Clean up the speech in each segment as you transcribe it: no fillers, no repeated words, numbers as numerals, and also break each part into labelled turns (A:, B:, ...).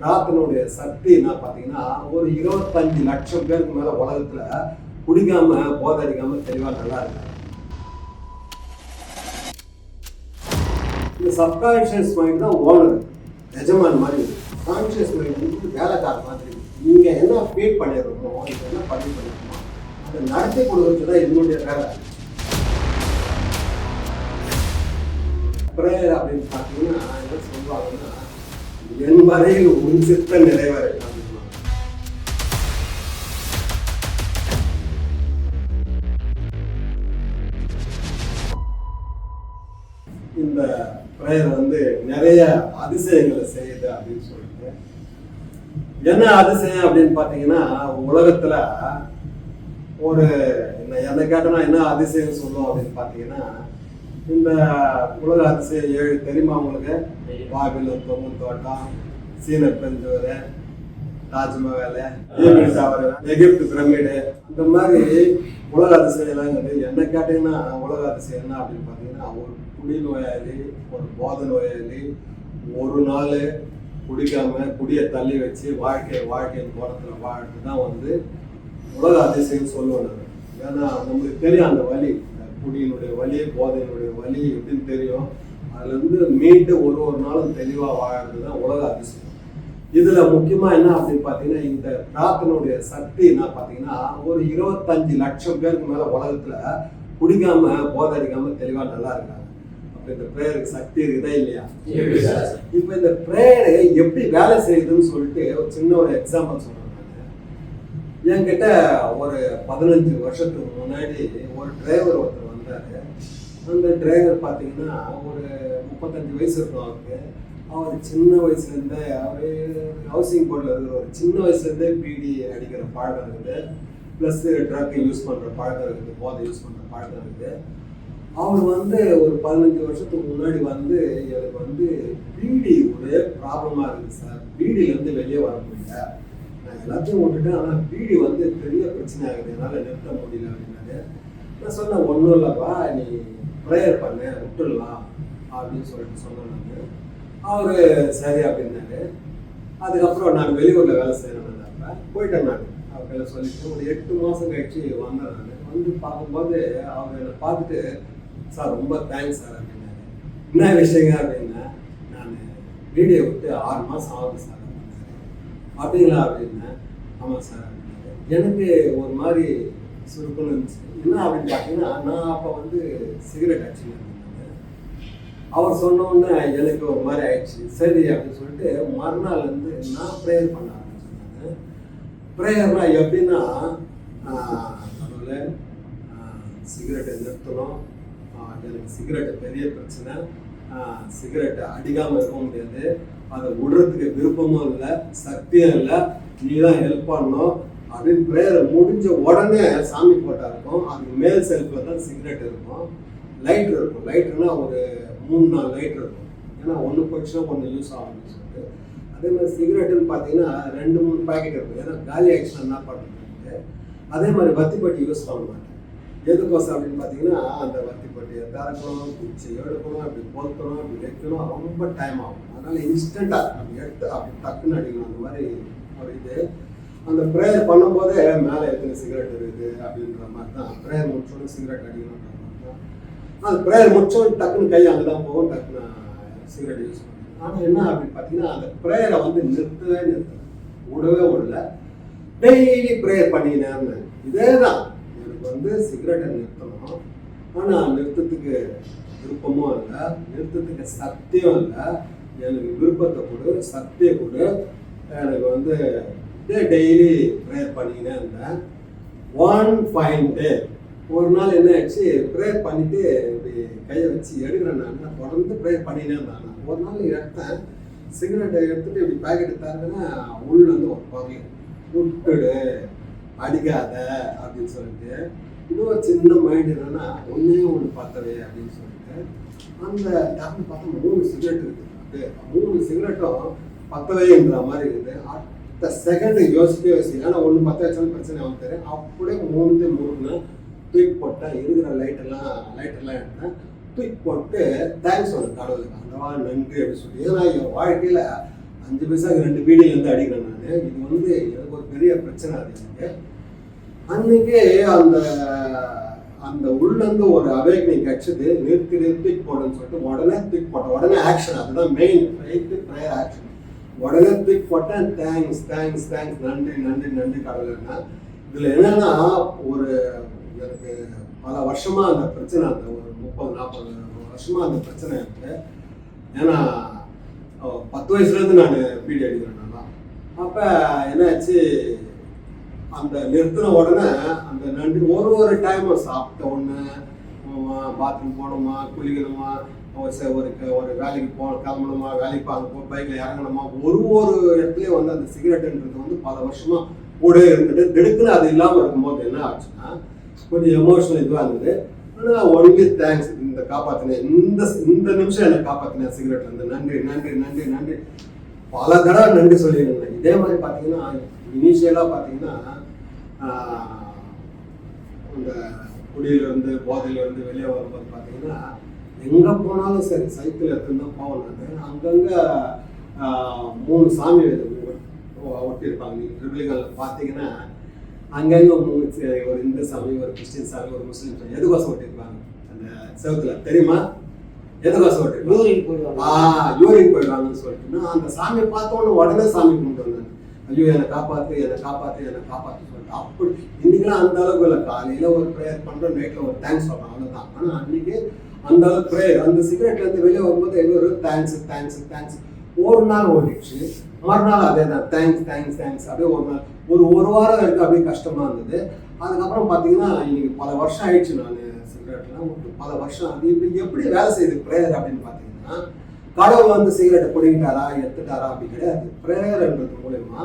A: பிரார்த்தனுடைய சக்தி என்ன பார்த்தீங்கன்னா, ஒரு 25 லட்சம் பேருக்கு மேல உலகத்துல குடிக்காம போதடிக்காம தெளிவா நல்லா இருக்காங்க. இந்த சப்கான்ஷியஸ் மைண்ட் தான் ஓனர், எஜமான் மாதிரி. கான்ஷியஸ் மைண்ட் வந்து வேலைக்கார மாதிரி. நீங்க என்ன ஃபீட் பண்ணிடுறோமோ, நீங்க என்ன பண்ணிருக்கோமோ அதை நடத்தி கொடுக்கறது தான் என்னுடைய வேலை. பிரேயர் அப்படின்னு பார்த்தீங்கன்னா என்ன சொல்லுவாங்கன்னா, என் வரையில் உன் சித்த நிறைவேற. இந்த பிரேயர் வந்து நிறைய அதிசயங்களை செய்யுது அப்படின்னு சொல்லிட்டு, என்ன அதிசயம் அப்படின்னு பார்த்தீங்கன்னா, உலகத்துல ஒரு என்ன கேட்டனா என்ன அதிசயம் சொல்லுவோம் அப்படின்னு பார்த்தீங்கன்னா, இந்த உலக அதிசயம் 7 தெரியுமா உங்களுக்கு? பாபிலோன் தொங்கும் தோட்டம், சீன பெருஞ்சுவர், தாஜ்மஹால், ஈபிள் டவர், எகிப்து பிரமிடு, இந்த மாதிரி உலக அதிசயம் எல்லாங்கிறது. என்ன கேட்டீங்கன்னா உலக அதிசயம் என்ன அப்படின்னு பார்த்தீங்கன்னா, ஒரு குடி நோயாளி, ஒரு போதை நோயாளி ஒரு நாள் குடிக்காம குடியை தள்ளி வச்சு வாழ்க்கையின் கோலத்துல வாழ்க்கை தான் வந்து உலக அதிசயம் சொல்லுவேன் நான். ஏன்னா நம்மளுக்கு தெரியும் அந்த வலி, குடியினுடைய வலி, போதையினுடைய வலி எப்படின்னு தெரியும். அதுல இருந்து மீண்டு ஒரு நாளும் தெளிவா வாழ்றது தான் உலக அதிசயம். இதுல முக்கியமா என்ன அப்படின்னு பாத்தீங்கன்னா, இந்த பிரார்த்தனுடைய சக்தி என்ன பாத்தீங்கன்னா, ஒரு 25 லட்சம் பேருக்கு மேல உலகத்துல குடிக்காம போதடிக்காம தெளிவா நல்லா இருக்காங்க. அப்ப இந்த பிரேயருக்கு சக்தி இருக்குதா இல்லையா? இப்ப இந்த பிரேயர் எப்படி வேலை செய்யுதுன்னு சொல்லிட்டு ஒரு சின்ன ஒரு எக்ஸாம்பிள் சொல்றேன். என்கிட்ட ஒரு 15 வருஷத்துக்கு முன்னாடி ஒரு டிரைவர் ஒருத்தர் வந்தாரு. அந்த டிரைவர் பார்த்தீங்கன்னா ஒரு 35 வயசு இருக்கும் அவருக்கு. அவர் சின்ன வயசுலேருந்தே அவர் ஹவுசிங் போர்டில் இருக்கிற ஒரு சின்ன வயசுலேருந்தே பீடி அடிக்கிற பழக்கம் இருக்குது, ப்ளஸ் ட்ரக் யூஸ் பண்ணுற பழக்கம் இருக்குது, போதை யூஸ் பண்ணுற பழக்கம் இருக்குது. அவர் வந்து ஒரு 15 வருஷத்துக்கு முன்னாடி வந்து எனக்கு வந்து பீடி ஒரே ப்ராப்ளமாக இருக்குது சார், பீடியிலேருந்து வெளியே வர முடியல, நான் எல்லாத்தையும் விட்டுட்டேன், ஆனால் பீடி வந்து பெரிய பிரச்சனை ஆகுது, என்னால் நிறுத்த முடியல அப்படின்னாரு. நான் சொன்னேன், ஒன்றும் இல்லைப்பா, நீ ப்ரேயர் பண்ண விட்டுடலாம் அப்படின்னு சொல்லிட்டு சொன்னேன் நான். அவர் சரி அப்படின்னாரு. அதுக்கப்புறம் நான் வெளியூரில் வேலை செய்கிறேன். அப்போ போயிட்டேன் நான் அவர் வேலை சொல்லிட்டு. ஒரு 8 மாதம் கழிச்சு வந்தேன். நான் வந்து பார்க்கும்போது அவர் என்னை பார்த்துட்டு, சார் ரொம்ப தேங்க்ஸ் சார் அப்படின்னாரு. என்ன விஷயங்க அப்படின்னா, நான் வீடியோ விட்டு 6 மாதம் ஆகுது சார் அப்படின்னாரு. அப்படிங்களா அப்படின்னா, ஆமாம் சார் அப்படின்னாரு. எனக்கு ஒரு மாதிரி சுருக்குன்னு இருந்துச்சு. என்ன அப்படின்னு பார்த்தீங்கன்னா, நான் அப்போ வந்து சிகரெட் அடிச்சுன்னு இருந்தேன். அவர் சொன்னோன்னே எனக்கு ஒரு மாதிரி ஆயிடுச்சு. சரி அப்படின்னு சொல்லிட்டு மறுநாள் வந்து நான் ப்ரேயர் பண்ண ஆரம்பிச்சேன். ப்ரேயர்னா எப்படின்னா, அதில் சிகரெட்டை நிறுத்தணும், எனக்கு சிகரெட்டு பெரிய பிரச்சனை, சிகரெட்டை அடிக்காமல் இருக்க முடியாது, அதை விடுறதுக்கு விருப்பமும் இல்லை, சக்தியும் இல்லை, நீ தான் ஹெல்ப் பண்ணணும் அப்படின்னு ப்ரேயர் முடிஞ்ச உடனே சாமி போட்டா இருக்கும். அதுக்கு மேல் செல்ஃபில் தான் சிகரெட் இருக்கும், லைட்ரு இருக்கும். லைட்ருனா ஒரு 3-4 லைட்ரு இருக்கும். ஏன்னா ஒன்று போச்சுன்னா ஒன்று யூஸ் ஆகும்னு சொல்லிட்டு. அதே மாதிரி சிகரெட்டுன்னு பார்த்தீங்கன்னா 2-3 பேக்கெட் இருக்கும். ஏன்னா காலி ஆக்ஷன் என்ன பண்ணுறது. அதே மாதிரி வத்திப்பட்டி யூஸ் பண்ண மாட்டேன். எதுக்கோசம் அப்படின்னு பார்த்தீங்கன்னா, அந்த வத்திப்பட்டியை திறக்கணும், குச்சி எடுக்கணும், அப்படி பொறுக்கணும், அப்படி வைக்கணும், ரொம்ப டைம் ஆகும். அதனால் இன்ஸ்டண்ட்டாக அப்படி எடுத்து அப்படி டக்குன்னு அடிக்கணும். அந்த மாதிரி ஒரு இது. அந்த ப்ரேயர் பண்ணும்போதே மேலே எத்தனை சிகரெட் இருக்குது அப்படின்ற மாதிரி தான். ப்ரேயர் முடிச்சோன்னு சிகரெட் அடிக்கணுன்ற மாதிரி தான். அந்த ப்ரேயர் முடிச்சோன்னு டக்குன்னு கை அங்கே தான் போகும், டக்குன்னு சிகரெட் யூஸ் பண்ணுவேன். ஆனால் என்ன அப்படின்னு பார்த்தீங்கன்னா, அந்த ப்ரேயரை வந்து நிறுத்தவே விடவே விடல. டெய்லி ப்ரேயர் பண்ணினேன். இதே தான், எனக்கு வந்து சிகரெட்டை நிறுத்தணும், ஆனால் நிறுத்தத்துக்கு விருப்பமும் இல்லை, நிறுத்தத்துக்கு சக்தியும் இல்லை. எனக்கு விருப்பத்தை கொடு, சக்தியை கொடு, எனக்கு வந்து டெய்லி ப்ரேயர் பண்ணிக்கினே இருந்தேன். ஒன் ஃபைன் டே ஒரு நாள் என்ன ஆயிடுச்சு, ப்ரேயர் பண்ணிட்டு இப்படி கையை வச்சு எடுக்கிறேன். நான் தொடர்ந்து ப்ரேயர் பண்ணினே இருந்தேன். ஒரு நாள் எடுத்தேன், சிகரெட்டை எடுத்துட்டு இப்படி பேக்கெட் தரதுன்னா உள்ள வந்து ஒரு பகை, விட்டுடு அடிக்காத அப்படின்னு சொல்லிட்டு. இன்னும் சின்ன மைண்ட் என்னன்னா, ஒன்று பார்த்தவே அப்படின்னு சொல்லிட்டு அந்த டக்குன்னு பார்த்தா 3 சிகரெட் இருக்குது. அப்படியே 3 சிகரெட்டும் பத்தவைன்ற மாதிரி இருக்குது. அடுத்த செகண்ட் யோசிச்சு ஏன்னா ஒன்று பற்ற வச்சாலும் பிரச்சனை ஆகும் தெரியும். அப்படியே 3 தூக்கி போட்டேன். இருக்கிற லைட்டெல்லாம் எடுத்தேன், தூக்கி போட்டு தேங்க்ஸ் சொன்னேன் கடவுளுக்கு, அந்தவா நன்றி அப்படின்னு சொல்லி. ஏன்னா என் வாழ்க்கையில் 5 பைசாக்கு 2 பீடியிலேருந்து அடிக்கிறேன் நான். இது வந்து எனக்கு ஒரு பெரிய பிரச்சனை. அது எனக்கு அன்னைக்கு அந்த அந்த உள்ளேருந்து ஒரு அவேக்னிங் கிடைச்சது. நிறுத்தி தூக்கி போடுன்னு சொல்லிட்டு உடனே தூக்கி போட்டேன். உடனே ஆக்ஷன், அதுதான் மெயின் ப்ரேயர் ஆக்ஷன். உடனே தூக்கி போட்டேன். தேங்க்ஸ் தேங்க்ஸ் தேங்க்ஸ், நன்றி நன்றி நன்றி கடவுள்னா. இதில் என்னன்னா, ஒரு எனக்கு பல வருஷமா அந்த பிரச்சனை, அந்த ஒரு 30-40 வருஷமா அந்த பிரச்சனை இருக்கு. ஏன்னா 10 வயசுலேருந்து நான் பீடி அடிக்கிறேன். அப்போ என்னாச்சு, அந்த நிறுத்தின உடனே அந்த நன்றி ஒரு டைமும் சாப்பிட்ட உடனே பாத்ரூம் போகணுமா, குளிக்கணுமா, ஒரு வேலைக்கு கிளம்பணுமா, வேலைக்கு அங்கே பைக்கில் இறங்கணுமா, ஒரு இடத்துலையும் வந்து அந்த சிகரெட்டுன்றது வந்து பல வருஷமா கூட இருந்துட்டு திடுக்குன்னு அது இல்லாமல் இருக்கும்போது என்ன ஆச்சுன்னா, கொஞ்சம் எமோஷனல் இதுவாக இருந்தது. ஆனால் ஒன்லி தேங்க்ஸ், இந்த காப்பாற்றினேன், இந்த நிமிஷம் என்னை காப்பாற்றினேன் சிகரெட்லேருந்து, நன்றி நன்றி நன்றி நன்றி, பல தடவை நன்றி சொல்லியிருந்தேன். இதே மாதிரி பார்த்தீங்கன்னா இனிஷியலாக பார்த்தீங்கன்னா இந்த குடியிலேருந்து போதையிலேருந்து வெளியே வரும்போது பார்த்தீங்கன்னா எங்கே போனாலும் சரி சைக்கிள் எடுத்துன்னு தான் போவேன் நான். அங்கங்கே 3 சாமி ஒட்டியிருப்பாங்க. நீங்கள் ட்ரிபிளிகளில் பார்த்தீங்கன்னா அங்கங்கே 3, ஒரு இந்து சாமி, ஒரு கிறிஸ்டின் சாமி, ஒரு முஸ்லீம் சாமி. எதுக்கோசம் ஒட்டியிருப்பாங்க அந்த செவத்தில் தெரியுமா? எதுக்கோசம் ஒட்டிருப்பாங்க? யூரின் போயிடுவாங்கன்னு சொல்லிட்டுன்னா அந்த சாமியை பார்த்தோன்னு உடனே சாமி கும்பிட்டு வந்தாங்க. ஐயோ என்னை காப்பாற்று, என்னை காப்பாற்று, என்னை காப்பாற்று சொல்லிட்டு. அப்படி இன்னைக்கெல்லாம் அந்த அளவுக்கு இல்லை. காலையில் ஒரு ப்ரேயர் பண்ணுறோம், நைட்டில் ஒரு தேங்க்ஸ் சொல்கிறோம், அவ்வளோதான். ஆனால் அன்றைக்கி அந்த அளவுக்கு ப்ரேயர், அந்த சிகரெட்லேருந்து வெளியே வரும்போது எவ்வளோ ஒரு தேங்க்ஸ் தேங்க்ஸ் தேங்க்ஸ். ஒரு நாள் ஓடிடுச்சு, மறுநாள் அதே தான் தேங்க்ஸ் தேங்க்ஸ் தேங்க்ஸ். அப்படியே ஒரு நாள் ஒரு வாரம் வரைக்கும் அப்படியே கஷ்டமாக இருந்தது. அதுக்கப்புறம் பார்த்தீங்கன்னா இன்னைக்கு பல வருஷம் ஆயிடுச்சு நான் சிகரெட்லாம் விட்டு, பல வருஷம். அது இப்போ எப்படி வேலை செய்யுது ப்ரேயர் அப்படின்னு பார்த்தீங்கன்னா, கடவுள் வந்து சிகரெட்டை பிடிக்கிட்டாரா எடுத்துட்டாரா அப்படி கிடையாது. ப்ரேயர்ன்றது மூலயமா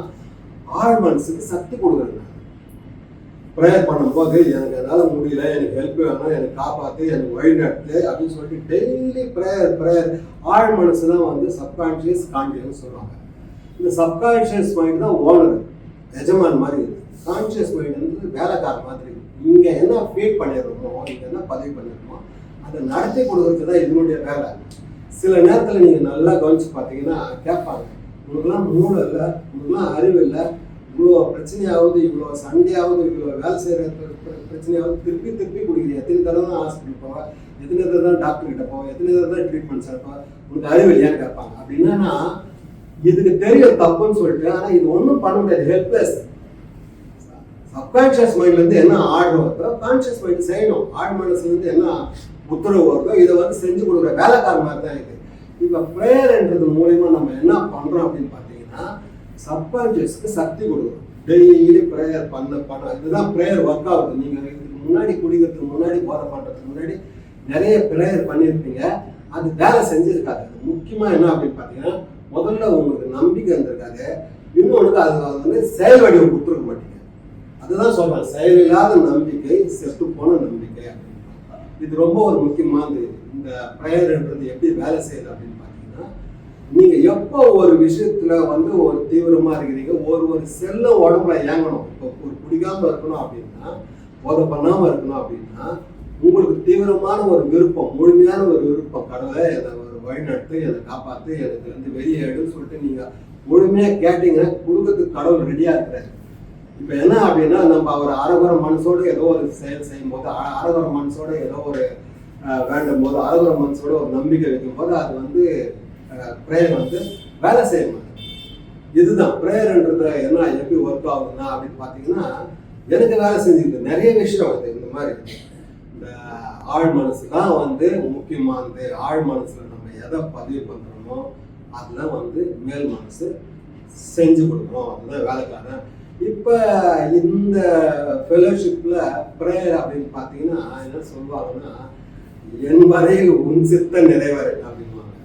A: ஆழ் மனசுக்கு சக்தி கொடுக்குறேன். ப்ரேயர் பண்ணும்போது எனக்கு என்னால் முடியல, எனக்கு ஹெல்ப் வேணும், எனக்கு காப்பாற்று, எனக்கு வழிநடத்து அப்படின்னு சொல்லிட்டு டெய்லி ப்ரேயர். ஆழ் மனசு தான் வந்து சப்கான்ஷியஸ் கான்ஷியஸ் சொல்லுவாங்க. இந்த சப்கான்ஷியஸ் மைண்ட் தான் ஓனர், எஜமான் மாதிரி இருக்குது. கான்ஷியஸ் மைண்ட் வந்து வேலைக்கார மாதிரி இருக்குது. இங்கே என்ன ஃபீட் பண்ணிடுறோமோ, இங்கே என்ன பதிவு பண்ணிடுறோமோ அதை நடத்தி கொடுக்குறது தான் இதனுடைய வேலை. சில நேரத்தில் நீங்கள் நல்லா கவனிச்சு பார்த்தீங்கன்னா கேட்பாங்க, உங்களுக்குலாம் மூளை இல்லை, உங்களுக்குலாம் அறிவு இல்லை, இவ்வளோ பிரச்சனையாவது, இவ்வளோ சண்டையாவது, இவ்வளோ வேலை செய்கிற பிரச்சனையாவது திருப்பி குடிக்கிறீங்க, எத்தனை தடவை தான் ஹாஸ்பிட்டல் போவேன், எத்தனை தடவை தான் டாக்டர் கிட்ட போவேன், எத்தனை தடவை தான் ட்ரீட்மெண்ட் சார்ப்பேன், உங்களுக்கு அறிவு இல்லையான்னு கேட்பாங்க. அப்படின்னா இதுக்கு தெரியும் தப்புன்னு சொல்லிட்டு, ஆனால் இது ஒன்றும் பண்ண முடியாது, ஹெல்ப்லெஸ். சப்கான்ஷியஸ் மைண்ட்லேருந்து என்ன ஆர்டர் வருதோ கான்ஷியஸ் மைண்ட் செய்யணும். ஆழ் மனசுலேருந்து என்ன உத்தரவு வருதோ இதை வந்து செஞ்சு கொடுக்குற வேலைக்கார மாதிரி தான் இது. இப்போ ப்ரேயர்ன்றது மூலயமா நம்ம என்ன பண்ணுறோம் அப்படின்னு பார்த்தீங்கன்னா, சப்கான்ஷியஸ்க்கு சக்தி கொடுக்குறோம். டெய்லி ப்ரேயர் பண்ண இதுதான் ப்ரேயர் ஒர்க் ஆகுது. நீங்கள் இதுக்கு முன்னாடி குடிக்கிறதுக்கு முன்னாடி போதை பண்ணுறதுக்கு முன்னாடி நிறைய ப்ரேயர் பண்ணியிருப்பீங்க, அது வேலை செஞ்சுருக்காது. முக்கியமாக என்ன அப்படின்னு பார்த்தீங்கன்னா, முதல்ல உங்களுக்கு நம்பிக்கை இருந்திருக்காது, இன்னொன்று அது வந்து செயல் வடிவம் கொடுத்துருக்க மாட்டீங்க. அதுதான் சொல்கிறேன், செயலில்லாத நம்பிக்கை செத்து போன நம்பிக்கை அப்படின்னு. இது ரொம்ப ஒரு முக்கியமானது. இந்த ப்ரேயர்ன்றது எப்படி வேலை செய்யுது அப்படின்னு பார்த்தீங்கன்னா, நீங்கள் எப்போ ஒரு விஷயத்தில் வந்து ஒரு தீவிரமாக இருக்கிறீங்க, ஒரு செல்ல உடம்புல இயங்கணும். இப்போ ஒரு குடிக்காமல் இருக்கணும் அப்படின்னா, போதை பண்ணாமல் இருக்கணும் அப்படின்னா, உங்களுக்கு தீவிரமான ஒரு விருப்பம், முழுமையான ஒரு விருப்பம், கடவுளை என்னை ஒரு வழிநடத்து, என்னை காப்பாற்று, எனக்கு வந்து வெளியேடுன்னு சொல்லிட்டு நீங்கள் முழுமையாக கேட்டீங்கன்னா கொடுக்கறதுக்கு கடவுள் ரெடியாக இருக்கிறாரு. இப்போ என்ன அப்படின்னா, நம்ம அவர் அரகுர மனசோடு ஏதோ ஒரு செயல் செய்யும் போது, அரகுர மனசோடு ஏதோ ஒரு வேண்டும் போது, அரகுர மனசோட ஒரு நம்பிக்கை வைக்கும் போது அது வந்து ப்ரேயர் வந்து வேலை செய்ய மாட்டேன். இதுதான் ப்ரேயர்ன்றது. என்ன எப்படி ஒர்க் ஆகுதுன்னா அப்படின்னு பார்த்தீங்கன்னா, எனக்கு வேலை செஞ்சுக்கிது நிறைய விஷயம் அது. இந்த மாதிரி இந்த ஆழ் மனசு தான் வந்து முக்கியமானது. ஆழ் மனசில் நம்ம எதை பதிவு பண்ணுறோமோ அதெல்லாம் வந்து மேல் மனசு செஞ்சு கொடுக்கணும். அதுதான் வேலைக்காரன். இப்போ இந்த ஃபெலோஷிப்பில் ப்ரேயர் அப்படின்னு பார்த்தீங்கன்னா என்ன சொல்லுவாங்கன்னா, என் வரையில் உன் சித்த நிறைவேறு அப்படின்வாங்க.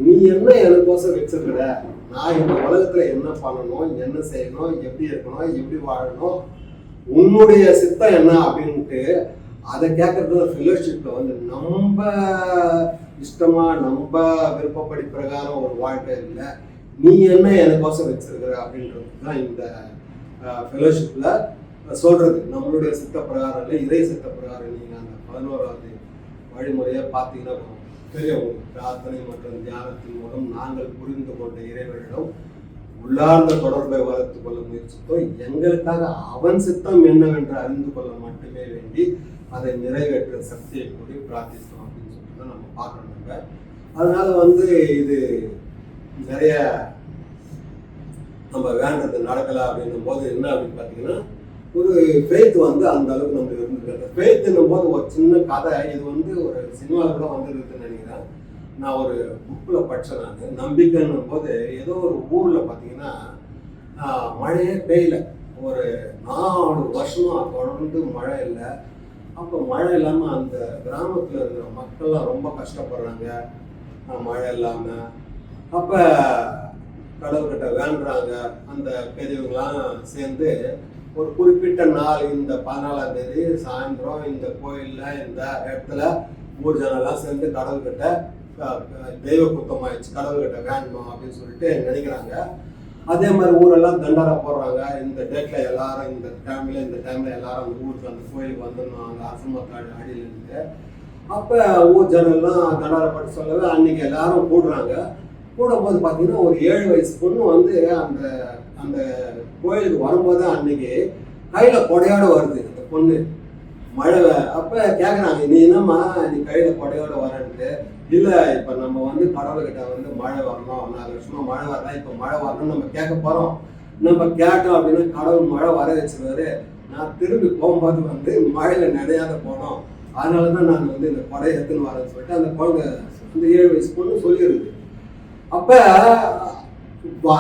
A: நீ என்ன எனக்கோசம் வச்சிருக்கிற, நான் இந்த உலகத்தில் என்ன பண்ணணும், என்ன செய்யணும், எப்படி இருக்கணும், எப்படி வாழணும், உன்னுடைய சித்தம் என்ன அப்படின்ட்டு அதை கேட்கறது ஃபெலோஷிப்பில் வந்து நம்ம இஷ்டமாக நம்ம விருப்பப்படி பிரகாரம் ஒரு வாழ்க்கை இல்லை, நீ என்ன எனக்கோசம் வச்சிருக்கிற அப்படின்றது தான் இந்த ஃபெலோஷிப்பில் சொல்கிறது. நம்மளுடைய சித்த பிரகாரம் இல்லை, இறை சித்த பிரகாரம். நீங்கள் அந்த 11வது வழிமுறையை பார்த்தீங்கன்னா பெரியவங்க பிரார்த்தனை மற்றும் தியானத்தின் மூலம் நாங்கள் புரிந்து கொண்ட இறைவனிடம் உள்ளார்ந்த தொடர்பை வளர்த்து கொள்ள முயற்சித்தோம். எங்களுக்காக அவன் சித்தம் என்னவென்று அறிந்து கொள்ள மட்டுமே வேண்டி அதை நிறைவேற்ற சக்தியை கூடி பிரார்த்தித்தோம் அப்படின்னு சொல்லிட்டு தான் நம்ம பார்க்கணுங்க. அதனால இது நிறைய நம்ம வேண்டது நடக்கல அப்படின்னும் போது என்ன அப்படின்னு பார்த்தீங்கன்னா, ஒரு ஃபெய்த் அந்த அளவுக்கு நம்மளுக்கு இருந்துருக்கு. ஃபெய்த்துன்னும் போது ஒரு சின்ன கதை, இது ஒரு சினிமாவில் கூட வந்துருக்குன்னு நினைக்கிறேன். நான் ஒரு புக்கில் படித்தேன். நான் நம்பிக்கைன்னும் போது ஏதோ ஒரு ஊரில் பார்த்தீங்கன்னா மழையே பெய்யல, ஒரு 4 வருஷமா தொடர்ந்து மழை இல்லை. அப்போ மழை இல்லாமல் அந்த கிராமத்தில் இருக்கிற மக்கள்லாம் ரொம்ப கஷ்டப்படுறாங்க மழை இல்லாமல். அப்போ கடவுள்கிட்ட வேண்டுறாங்க. அந்த பெரியவங்களாம் சேர்ந்து ஒரு குறிப்பிட்ட நாள், இந்த 14ஆம் தேதி சாயந்தரம் இந்த கோயிலில் இந்த இடத்துல ஊர் ஜனெல்லாம் சேர்ந்து கடவுள்கிட்ட தெய்வ குத்தமாயிடுச்சு, கடவுள்கிட்ட வேண்டணும் அப்படின்னு சொல்லிட்டு நினைக்கிறாங்க. அதே மாதிரி ஊரெல்லாம் தண்டாரா போடுறாங்க. இந்த டேட்டில் எல்லாரும் இந்த டைமில் எல்லாரும் அந்த ஊருக்கு அந்த கோயிலுக்கு வந்துடணும், அந்த அரசமத்தாடு அடியிலேருந்து. அப்போ ஊர் ஜனெல்லாம் தண்டாரா பட்டு சொல்லவே அன்னைக்கு எல்லாரும் கூடுறாங்க. கூடும்போது பார்த்தீங்கன்னா ஒரு 7 வயசு பொண்ணு அந்த அந்த கோயிலுக்கு வரும்போது அன்னைக்கு கையில் கொடையோட வருது அந்த பொண்ணு மழை. அப்போ கேட்குறாங்க, நீ என்னம்மா நீ கையில் கொடையோட வரன்ட்டு. இல்லை, இப்போ நம்ம கடவுள்கிட்ட மழை வரணும், 4 வருஷமா மழை வரலாம், இப்போ மழை வரணும்னு நம்ம கேட்க போகிறோம். நம்ம கேட்டோம் அப்படின்னா கடவுள் மழை வர வச்சுருவாரு. நான் திரும்பி போகும்போது மழையில் நினையாத போனோம், அதனால தான் நான் இந்த கொடையை எடுத்துன்னு வரேன்னு சொல்லிட்டு அந்த குழந்தை அந்த 7 வயசு பொண்ணு சொல்லிடுது. அப்போ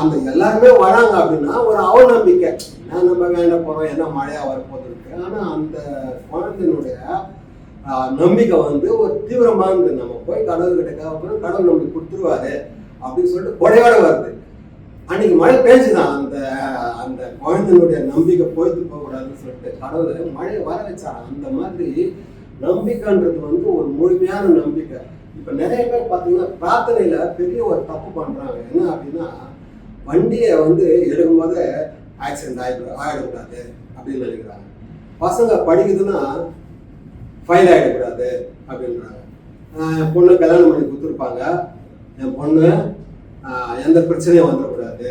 A: அந்த எல்லாருமே வராங்க அப்படின்னா ஒரு அவநம்பிக்கை, நம்ம வேண்ட போகிறோம் என்ன மழையாக வரப்போகுது இருக்கு. ஆனால் அந்த குழந்தையினுடைய நம்பிக்கை ஒரு தீவிரமாக இருந்து நம்ம போய் கடவுள்கிட்ட கேட்கணும், கடவுள் நம்மளுக்கு கொடுத்துருவாரு அப்படின்னு சொல்லிட்டு கொடையோட வருது. அன்னைக்கு மழை பேஞ்சுதான். அந்த அந்த குழந்தையினுடைய நம்பிக்கை போய்த்து போகக்கூடாதுன்னு சொல்லிட்டு கடவுள் மழையை வர வச்சாங்க. அந்த மாதிரி நம்பிக்கைன்றது ஒரு முழுமையான நம்பிக்கை. இப்போ நிறைய பேர் பார்த்தீங்கன்னா பிரார்த்தனையில் பெரிய ஒரு தப்பு பண்ணுறாங்க. என்ன அப்படின்னா, வண்டியை எடுக்கும்போது ஆக்சிடென்ட் ஆகிடக்கூடாது அப்படின்னு நினைக்கிறாங்க. பசங்க படிக்குதுன்னா ஃபைல் ஆகிடக்கூடாது அப்படின்றாங்க. பொண்ணு கல்யாணம் பண்ணி கொடுத்துருப்பாங்க, என் பொண்ணு எந்த பிரச்சனையும் வந்துடக்கூடாது.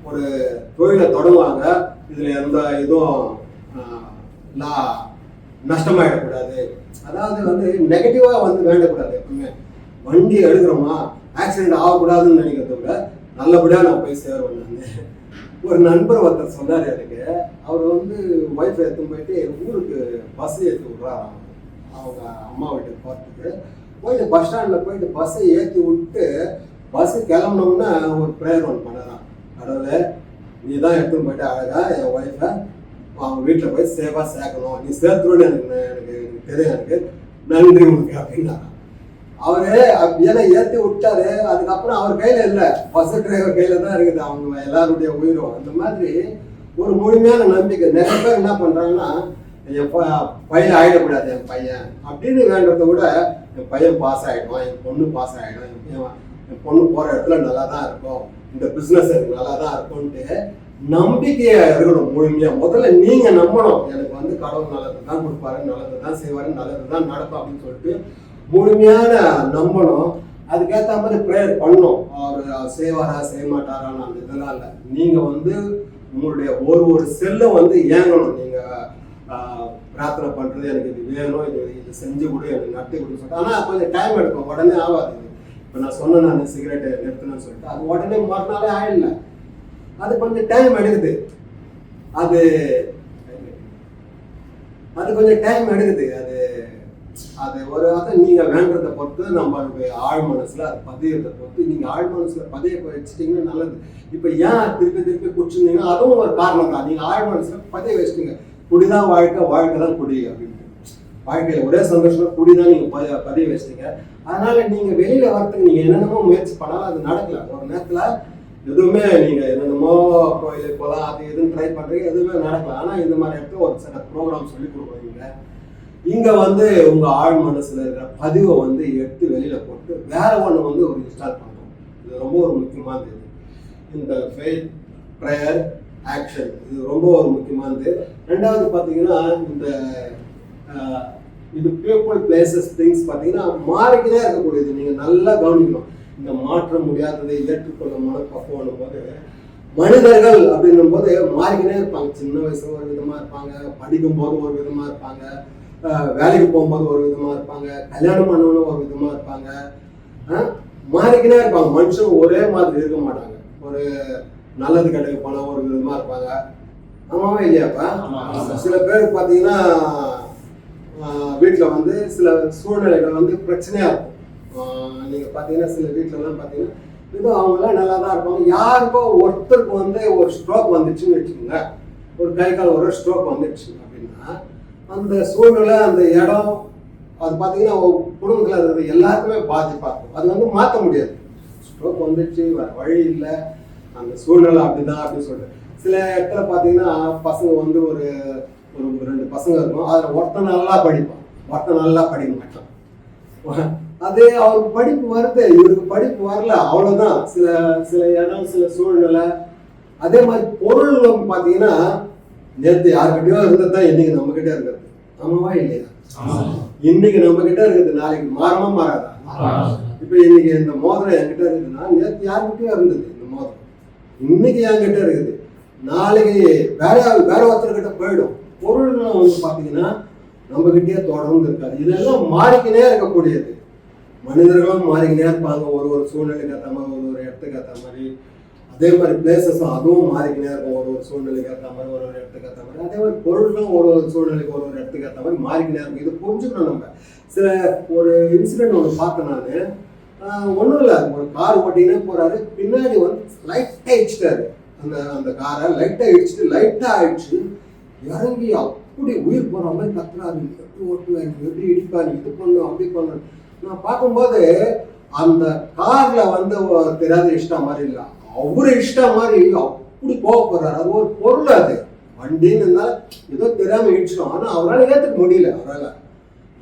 A: ஒரு தொழிலை தொடங்குவாங்க, இதில் எந்த இதுவும் நஷ்டமாயிடக்கூடாது. அதாவது நெகட்டிவாக வேண்டக்கூடாது. எப்பவுமே வண்டி எடுக்கிறோமா ஆக்சிடென்ட் ஆகக்கூடாதுன்னு நினைக்கிறத விட நல்லபடியாக நான் போய் சேருவேன். ஒரு நண்பர் ஒருத்தர் சொன்னார் எனக்கு, அவர் ஒய்ஃபை எடுத்துன்னு போயிட்டு ஊருக்கு பஸ் ஏற்றி விட்றாராம். அவங்க அம்மா வீட்டுக்கு போகிறதுக்கு பஸ் ஸ்டாண்டில் போயிட்டு பஸ்ஸை ஏற்றி விட்டு பஸ்ஸு கிளம்புனோம்னா ஒரு ப்ரேயர் ஒன்று பண்ணலாம். கடவுளே, நீ தான் எடுத்துன்னு போயிட்டு அழகா என் ஒய்ஃபை அவங்க வீட்டில் போய் சேஃபாக சேர்க்கணும், நீ சேர்த்துருன்னு எனக்கு தெரியும், எனக்கு நன்றி உனக்கு அப்படின்னா. அவரு ஏன்னா ஏற்றி விட்டாரு. அதுக்கப்புறம் அவர் கையில் இல்லை, பஸ் டிரைவர் கையில் தான் இருக்குது அவங்க எல்லாருடைய உயிரும். அந்த மாதிரி ஒரு முழுமையான நம்பிக்கை. நிறைய பேர் என்ன பண்ணுறாங்கன்னா, என் பையன் ஆகிடக்கூடாது என் பையன் அப்படின்னு வேண்டதை விட என் பையன் பாஸ் ஆகிடுவான், என் பொண்ணு பாஸ் ஆகிடும், என் பொண்ணு போகிற இடத்துல நல்லா தான் இருக்கும், இந்த பிஸ்னஸ் எனக்கு நல்லா தான் இருக்கும்ன்ட்டு நம்பிக்கையா இருக்கணும் முழுமையா. முதல்ல நீங்க நம்பணும், எனக்கு கடவுள் நல்லது தான் கொடுப்பாரு, நல்லது தான் செய்வாரு, நல்லது தான் நடக்கும் அப்படின்னு சொல்லிட்டு முழுமையான நம்பணும். அதுக்கேற்ற மாதிரி ப்ரேயர் பண்ணணும். அவர் செய்வாரா செய்ய மாட்டாரான்னு அந்த இதெல்லாம் இல்லை. நீங்க உங்களுடைய ஒரு செல்லும் ஏங்கணும். நீங்க பிரார்த்தனை பண்றது எனக்கு இது வேணும், இது செஞ்சு கொடு, எனக்கு நட்டு கொடுன்னு சொல்லிட்டு. ஆனால் கொஞ்சம் டைம் எடுக்கும், உடனே ஆகாது. இப்போ நான் சொன்னேன், நான் சிகரெட்டை நிறுத்தினேன்னு சொல்லிட்டு அது உடனே மறுநாளே ஆயிடல, அது கொஞ்சம் டைம் எடுக்குது. அது கொஞ்சம் டைம் எடுக்குது. அது ஒரு நீங்க வேண்டதை பொறுத்து நம்மளுடைய ஆழ் மனசுல அது பதியறதை பொறுத்து. நீங்க ஆழ் மனசுல பதிய வச்சுட்டீங்கன்னா நல்லது. இப்ப ஏன் திருப்பி குடிச்சிருந்தீங்கன்னா அதுவும் ஒரு காரணம் தான். நீங்க ஆழ் மனசுல பதிய வச்சுட்டீங்க, குடிதான் வாழ்க்கை தான் குடி அப்படின்னு. வாழ்க்கையில ஒரே சந்தோஷமா குடிதான் நீங்க பதிய வச்சிட்டீங்க. அதனால நீங்க வெளியில வரத்துக்கு நீங்க என்னென்னமோ முயற்சி பண்ணாலும் அது நடக்கல. ஒரு நேரத்துல எதுவுமே நீங்க என்னென்னமோ கோயிலுக்கு போகலாம், அது எதுவும் ட்ரை பண்றீங்க, எதுவுமே நடக்கல. ஆனா இந்த மாதிரி இடத்துல ஒரு சில ப்ரோக்ராம் சொல்லி கொடுக்குறீங்க. இங்க உங்க ஆழ் மனசுல இருக்கிற பதிவை எடுத்து வெளியில போட்டு வேற ஒண்ணு ஒரு இன்ஸ்டால் பண்றோம். இது ரொம்ப ஒரு முக்கியமானது. இந்த ஃபெய்த், ப்ரேயர், ஆக்ஷன் இது ரொம்ப ஒரு முக்கியமானது. ரெண்டாவது பாத்தீங்கன்னா இந்த இது பீப்புள் பிளேசஸ் திங்ஸ் பார்த்தீங்கன்னா மாறிக்கிட்டே இருக்கக்கூடியது. நீங்கள் நல்லா கவனிக்கணும். இந்த மாற்ற முடியாததை ஏற்றுக்கொள்ள மனப்பக்குவம் போது மனிதர்கள் அப்படின்னும் போது மாறிக்கிட்டே இருப்பாங்க. சின்ன வயசுல ஒரு விதமா இருப்பாங்க, படிக்கும் போது ஒரு விதமா இருப்பாங்க, வேலைக்கு போகும்போது ஒரு விதமா இருப்பாங்க, கல்யாணம் பண்ணவனும் ஒரு விதமா இருப்பாங்க, மாறிக்கிட்டே இருப்பாங்க. மனுஷன் ஒரே மாதிரி இருக்க மாட்டாங்க. ஒரு நல்லது கெட்டது போனா ஒரு விதமா இருப்பாங்க. ஆமாவா இல்லையாப்பா? சில பேர் பார்த்தீங்கன்னா வீட்டில் வந்து சில சூழ்நிலைகள் வந்து பிரச்சனையா இருக்கும். நீங்கள் பார்த்தீங்கன்னா சில வீட்டிலலாம் பார்த்தீங்கன்னா இது அவங்களாம் நல்லா தான் இருப்பாங்க. யாருக்கோ ஒருத்தருக்கு வந்து ஒரு ஸ்ட்ரோக் வந்துச்சுன்னு வச்சுக்கோங்க, ஒரு கை கால் ஒரு ஸ்ட்ரோக் வந்துடுச்சு அப்படின்னா அந்த சூழ்நிலை அந்த இடம் அது பார்த்தீங்கன்னா குடும்பத்தில் இருக்கிறது எல்லாருக்குமே பாதிப்பாகும். அது வந்து மாற்ற முடியாது. ஸ்ட்ரோக் வந்துடுச்சு, வேறு வழி இல்லை, அந்த சூழ்நிலை அப்படிதான் அப்படின்னு சொல்லிட்டு சில இடத்துல பார்த்தீங்கன்னா பசங்க வந்து ஒரு ஒரு 2 பசங்க இருக்கும். அதில் ஒருத்தன் நல்லா படிப்பான், ஒருத்தன் நல்லா படிக்க மாட்டான். அதே அவருக்கு படிப்பு வருது, இவருக்கு படிப்பு வரல, அவ்வளோதான். சில சில இடம் சில சூழ்நிலை. அதே மாதிரி பொருள் பார்த்தீங்கன்னா நேற்று யாருக்கிட்டயோ இருந்தது தான் இன்னைக்கு நம்ம கிட்ட இருக்கிறது. ஆமாவா இல்லையா? இன்னைக்கு நம்ம கிட்ட இருக்குது, நாளைக்கு மாறமா மாறாதா? இப்ப இன்னைக்கு இந்த மோதிரம் என்கிட்ட இருக்குதுன்னா நேற்று யாருக்கிட்டயோ இருந்தது இந்த மோதிரம், இன்னைக்கு என்கிட்ட இருக்குது, நாளைக்கு வேற ஒருத்தர்கிட்ட போயிடும். பொருள் வந்து பார்த்தீங்கன்னா நம்ம கிட்டே தொடர்ந்து இருக்காது. இதெல்லாம் மாறிக்கினே இருக்கக்கூடியது. மனிதர்களும் மாறிக்கினே இருப்பாங்க, ஒரு சூழ்நிலைக்கு ஏற்ற மாதிரி, ஒரு இடத்துக்கு ஏற்ற மாதிரி. அதே மாதிரி பிளேசஸும் அதுவும் மாறிக்கினே இருக்கும், ஒரு சூழ்நிலைக்கு ஏற்ற மாதிரி, ஒரு இடத்துக்கு ஏற்ற மாதிரி. அதே மாதிரி பொருட்களும் ஒரு சூழ்நிலைக்கு ஒரு இடத்துக்கு ஏற்ற மாதிரி மாறிக்கினே இருக்கும். இது புரிஞ்சுக்கணும் நம்ம. சில ஒரு இன்சிடென்ட் ஒன்று பார்த்தேன் நான். ஒன்றும் இல்லை, ஒரு கார் ஓட்டினே போறாரு, பின்னாடி வந்து லைட்டாக இடிச்சிட்டாரு. அந்த காரை லைட்டாக இடிச்சிட்டு லைட்டாக ஆயிடுச்சு, இறங்கி அப்படி உயிர் போகிற மாதிரி கத்துறாரு. எப்படி ஓட்டுவேன், எப்படி இடிப்பாரு, இது பண்ணும் அப்படி பண்ணும். நான் பார்க்கும்போது அந்த கார்ல வந்து தெரியாத இஷ்டம் மாதிரி இல்லை, அவரு இஷ்டம் மாதிரி அப்படி போறாரு. அது ஒரு பொருள், அது வண்டின்னு இருந்தால் ஏதோ தெரியாம இடிச்சிடும். ஆனா அவரால் ஏற்றுக்க முடியல. அவரால்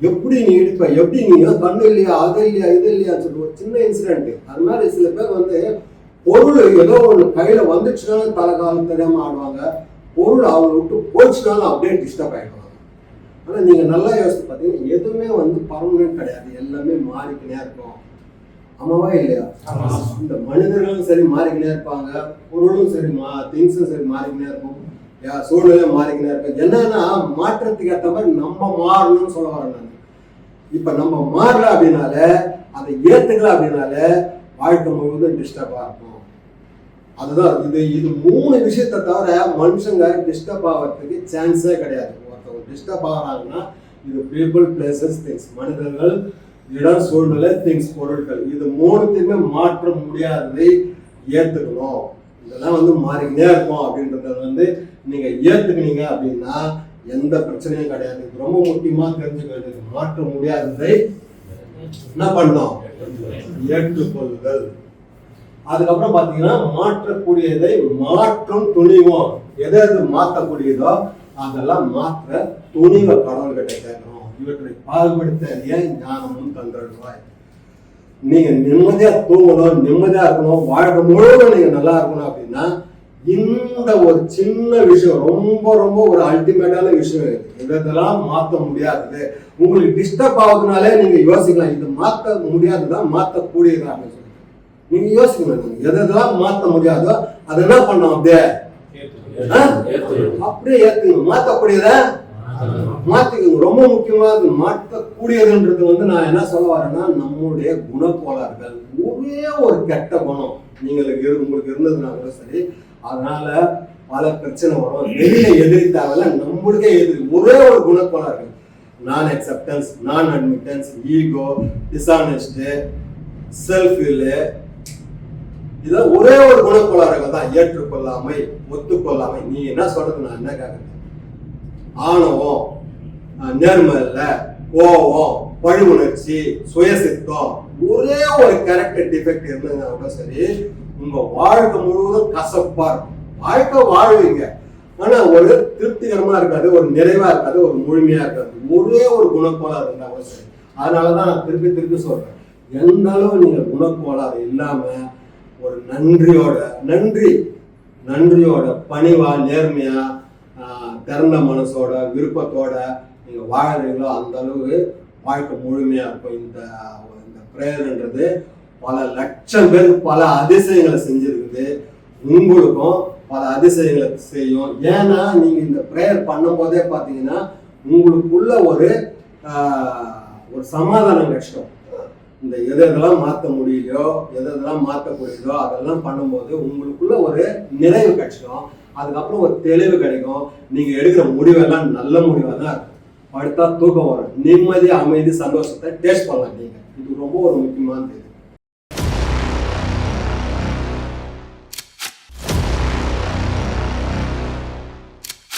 A: எப்படி நீ இடிப்ப, எப்படி நீ கண்ணு இல்லையா, அது இல்லையா, இது இல்லையான்னு சொல்லிட்டு ஒரு சின்ன இன்சிடென்ட். அது மாதிரி சில பேர் வந்து பொருள் ஏதோ ஒன்று கையில வந்துச்சுனாலும் தலைகாலம் தெரியாம ஆடுவாங்க, பொருள் அவங்க விட்டு போச்சுனாலும் அப்படியே டிஸ்டர்ப் ஆகிடுவாங்க. ஆனால் நீங்கள் நல்லா யோசித்து பார்த்தீங்கன்னா எதுவுமே வந்து பர்மனன்ட் கிடையாது, எல்லாமே மாறிக்கினே இருக்கும். ஆமாவா இல்லையா? இந்த மனிதர்களும் சரி மாறிக்கினே இருப்பாங்க, பொருளும் சரி திங்ஸும் சரி மாறிக்கினே இருக்கும், சூழ்நிலை மாறிக்கினே இருக்கும். என்னன்னா மாற்றத்துக்கு ஏற்ற மாதிரி நம்ம மாறணும்னு சொல்ல வரேன் நான். இப்போ நம்ம மாறல அப்படின்னால, அதை ஏற்றுக்கல அப்படின்னால வாழ்க்கை முழுவதும் டிஸ்டர்பாக இருக்கும். அதுதான் இது 3 விஷயத்தை தவிர மனுஷங்க டிஸ்டர்ப் ஆகிறதுக்கு சான்ஸே கிடையாது. ஒருத்தவங்க டிஸ்டர்ப் ஆகிறாங்கன்னா இது பீப்புள், பிளேசஸ், திங்ஸ். மனிதர்கள், இடம், சூழ்நிலை, திங்ஸ், பொருட்கள். இது 3த்தையுமே மாற்ற முடியாததை ஏற்றுக்கணும். இதெல்லாம் வந்து மாறிக்கிட்டே இருக்கும் அப்படின்றத வந்து நீங்க ஏற்றுக்கினீங்க அப்படின்னா எந்த பிரச்சனையும் கிடையாது. இது ரொம்ப முக்கியமா தெரிஞ்சுக்க வேண்டியது. மாற்ற முடியாததை என்ன பண்ணோம்? ஏற்றுக்கொள்ளுதல். அதுக்கப்புறம் பாத்தீங்கன்னா மாற்றக்கூடியதை மாற்றும் துணிவோம். எது மாற்றக்கூடியதோ அதெல்லாம் மாற்ற துணிவை கடவுள்கிட்ட கேட்கணும். இவற்றை பாகுபடுத்த ஏன் ஞானமும் தந்தருவாய். நீங்க நிம்மதியா தூங்கணும், நிம்மதியா இருக்கணும், வாழ்க்கை முழுவதும் நீங்க நல்லா இருக்கணும் அப்படின்னா இந்த ஒரு சின்ன விஷயம் ரொம்ப ரொம்ப ஒரு அல்டிமேட்டான விஷயம். இதெல்லாம் மாற்ற முடியாதது. உங்களுக்கு டிஸ்டர்ப் ஆகுதுனாலே நீங்க யோசிக்கலாம், இது மாற்ற முடியாதுதான் மாற்றக்கூடியதா அப்படின்னு சொல்லி நீங்க யோசிக்கணும். நீங்க எதெல்லாம் மாற்ற முடியாதோ அதை என்ன பண்ணோம்? அப்படியே ஏத்துக்கணும். மாற்றக்கூடியத மாத்திக்கணும். ரொம்ப முக்கியமானது மாற்றக்கூடியதுன்றது வந்து நான் என்ன சொல்ல வரேன்னா, நம்முடைய குணக்கோளாறுகள். ஒரே ஒரு கெட்ட குணம் உங்களுக்கு இருந்ததுன்னா கூட சரி, அதனால பல பிரச்சனை வரும். வெளியில எதிரி தேவையில்ல, நம்மளுக்கே எதிரி. ஒரே ஒரு குணக்கோளாறுகள்: நான் அக்செப்டன்ஸ், நான் அட்மிட்டன்ஸ், ஈகோ, டிஸ்ஆனஸ்ட், செல்ஃப் வில்லு. இதெல்லாம் ஒரே ஒரு குணக்கோளாறுகள் தான். ஏற்றுக்கொள்ளாமை, ஒத்துக்கொள்ளாமை. நீ என்ன சொல்றது, நான் என்ன கேட்கறது? ஆணவம், நேர்மை இல்ல, கோபம், பழி உணர்ச்சி, சுயசித்தம், ஒரே ஒரு கேரக்டர் டிஃபெக்ட் இருந்ததுன்னா கூட சரி, உங்க வாழ்க்கை முழுவதும் கசப்பா இருக்கும். வாழ்க்கை வாழ்வீங்க, ஆனா ஒரு திருப்திகரமா இருக்காது, ஒரு நிறைவா இருக்காது, ஒரு முழுமையா இருக்காது. ஒரே ஒரு குணக்கோளாறு இருந்தா கூட சரி. அதனாலதான் நான் திருப்பி சொல்றேன், எந்த அளவு நீங்க குணக்கோளாறு இல்லாம ஒரு நன்றியோட பணிவா, நேர்மையா, திறந்த மனசோட, விருப்பத்தோட நீங்கள் வாழறீங்களோ அந்த அளவு வாழ்க்கை முழுமையாக இருக்கும். இந்த ப்ரேயர்ன்றது பல லட்சம் பேருக்கு பல அதிசயங்களை செஞ்சிருக்குது. உங்களுக்கும் பல அதிசயங்களை செய்யும். ஏன்னா நீங்கள் இந்த ப்ரேயர் பண்ணும்போதே பார்த்தீங்கன்னா உங்களுக்குள்ள ஒரு சமாதானம் கிடைச்சிடும். இந்த எதெல்லாம் மாற்ற முடியலையோ எதெல்லாம் மாற்றக்கூடியதோ அதெல்லாம் பண்ணும்போது உங்களுக்குள்ள ஒரு நிறைவு கிடைச்சிடும். அதுக்கப்புறம் ஒரு தெளிவு கிடைக்கும். நீங்கள் எடுக்கிற முடிவெல்லாம் நல்ல முடிவாக தான் இருக்கும். படுத்தா தூக்கம் வரும். நிம்மதி, அமைதி, சந்தோஷத்தை டேஸ்ட் பண்ணலாம். நீங்கள் இது ரொம்ப ஒரு முக்கியமானது.